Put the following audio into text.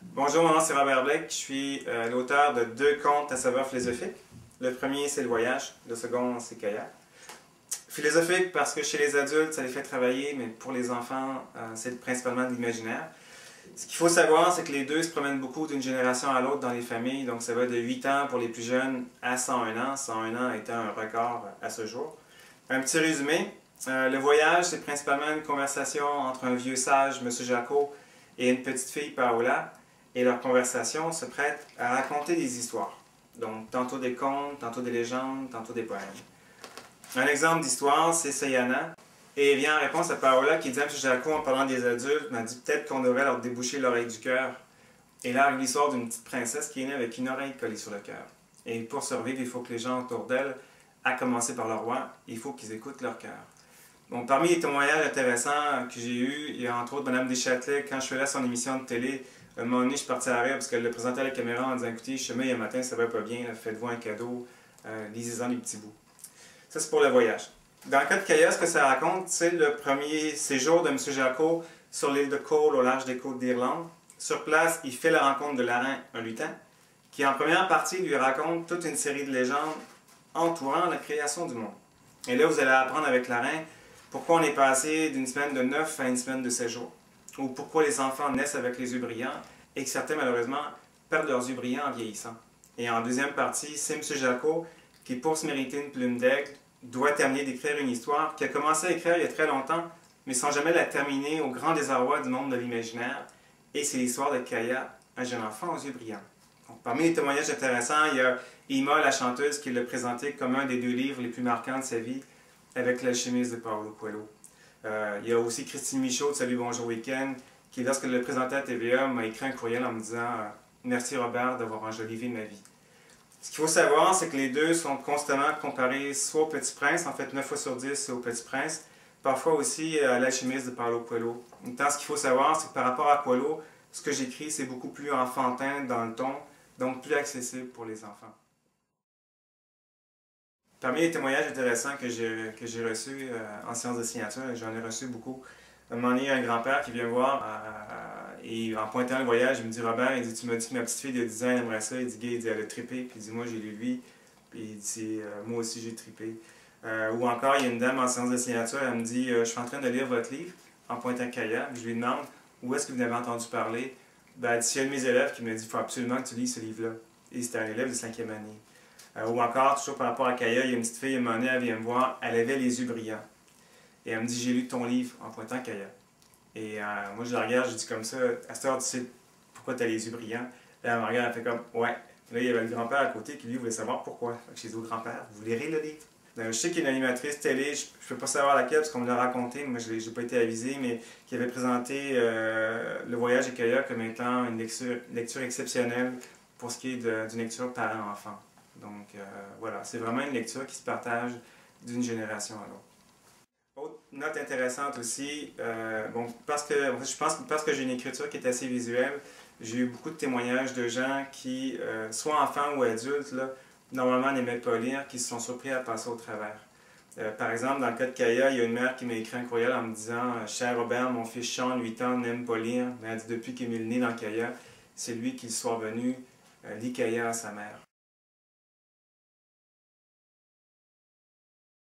Bonjour, mon nom c'est Robert Blake. Je suis l'auteur de deux contes à saveur philosophique. Le premier, c'est le voyage. Le second, c'est Kayak. Philosophique parce que chez les adultes, ça les fait travailler, mais pour les enfants, c'est principalement de l'imaginaire. Ce qu'il faut savoir, c'est que les deux se promènent beaucoup d'une génération à l'autre dans les familles. Donc, ça va de 8 ans pour les plus jeunes à 101 ans. 101 ans étant un record à ce jour. Un petit résumé. Le voyage, c'est principalement une conversation entre un vieux sage, M. Jacot, et une petite fille, Paola. Et leur conversation se prête à raconter des histoires. Donc, tantôt des contes, tantôt des légendes, tantôt des poèmes. Un exemple d'histoire, c'est Sayana. Et il vient en réponse à Paola qui dit à M. Jacot, en parlant des adultes, m'a dit peut-être qu'on devrait leur déboucher l'oreille du cœur. Et là, il l'histoire d'une petite princesse qui est née avec une oreille collée sur le cœur. Et pour survivre, il faut que les gens autour d'elle, à commencer par le roi, il faut qu'ils écoutent leur cœur. Bon, parmi les témoignages intéressants que j'ai eus, il y a entre autres Mme Deschâtelet, quand je faisais son émission de télé, à un moment donné, je suis parti à rire parce qu'elle le présentait à la caméra en disant écoutez, je suis un matin, ça va pas bien, faites-vous un cadeau, lisez-en des petits bouts. Ça, c'est pour le voyage. Dans le cas de Kaya, ce que ça raconte, c'est le premier séjour de M. Jacot sur l'île de Cole, au large des côtes d'Irlande. Sur place, il fait la rencontre de Larin, un lutin, qui en première partie lui raconte toute une série de légendes entourant la création du monde. Et là, vous allez apprendre avec Larin pourquoi on est passé d'une semaine de 9 à une semaine de 7 jours, ou pourquoi les enfants naissent avec les yeux brillants, et que certains, malheureusement, perdent leurs yeux brillants en vieillissant. Et en deuxième partie, c'est M. Jacot qui, pour se mériter une plume d'aigle, doit terminer d'écrire une histoire qu'il a commencé à écrire il y a très longtemps, mais sans jamais la terminer au grand désarroi du monde de l'imaginaire. Et c'est l'histoire de Kaya, un jeune enfant aux yeux brillants. Donc, parmi les témoignages intéressants, il y a Ima, la chanteuse, qui l'a présenté comme un des deux livres les plus marquants de sa vie, avec L'Alchimiste de Paulo Coelho. Il y a aussi Christine Michaud de Salut Bonjour Week-end, qui, lorsque je l'ai présenté à TVA, m'a écrit un courriel en me disant « Merci Robert d'avoir enjolivé ma vie ». Ce qu'il faut savoir, c'est que les deux sont constamment comparés soit au Petit Prince, en fait 9 fois sur 10 c'est au Petit Prince, parfois aussi à L'Alchimiste de Paulo Coelho. Tant ce qu'il faut savoir, c'est que par rapport à Coelho, ce que j'écris, c'est beaucoup plus enfantin dans le ton, donc plus accessible pour les enfants. Parmi les témoignages intéressants que j'ai reçus en séance de signature, j'en ai reçu beaucoup. À un moment donné, il y a un grand-père qui vient voir et en pointant le voyage, il me dit « Robert, il dit, tu m'as dit que ma petite fille de 10 ans aimerait ça. » Il dit « Gay, il dit, elle a trippé. » Puis il dit « Moi, j'ai lu lui. » Puis il dit « Moi aussi, j'ai trippé. » Ou encore, il y a une dame en séance de signature, elle me dit « Je suis en train de lire votre livre. » En pointant Kaya. Je lui demande « Où est-ce que vous avez entendu parler? » Ben, elle dit « C'est un de mes élèves qui me dit « Il faut absolument que tu lises ce livre-là. » Et c'était un élève de 5e année. Ou encore, toujours par rapport à Kaya, il y a une petite fille, à un moment donné, elle vient me voir, elle avait les yeux brillants. Et elle me dit, j'ai lu ton livre, en pointant Kaya. Et moi, je la regarde, je dis comme ça, à cette heure, tu sais pourquoi tu as les yeux brillants? Là, elle me regarde, elle fait comme, ouais. Là, il y avait le grand-père à côté qui, lui, voulait savoir pourquoi. Chez le grand-père, vous lirez le livre. Je sais qu'il y a une animatrice télé, je ne peux pas savoir laquelle, parce qu'on me l'a raconté, moi, je n'ai pas été avisé, mais qui avait présenté le voyage de Kaya comme étant une lecture exceptionnelle pour ce qui est d'une lecture parent-enfant. Donc voilà, c'est vraiment une lecture qui se partage d'une génération à l'autre. Autre note intéressante aussi, bon, je pense que parce que j'ai une écriture qui est assez visuelle, j'ai eu beaucoup de témoignages de gens qui, soit enfants ou adultes, là, normalement n'aimaient pas lire, qui se sont surpris à passer au travers. Par exemple, dans le cas de Kaya, il y a une mère qui m'a écrit un courriel en me disant « Cher Robert, mon fils Sean, 8 ans, n'aime pas lire, mais elle dit depuis qu'il est né dans Kaya, c'est lui qui, le soir venu, lit Kaya à sa mère. »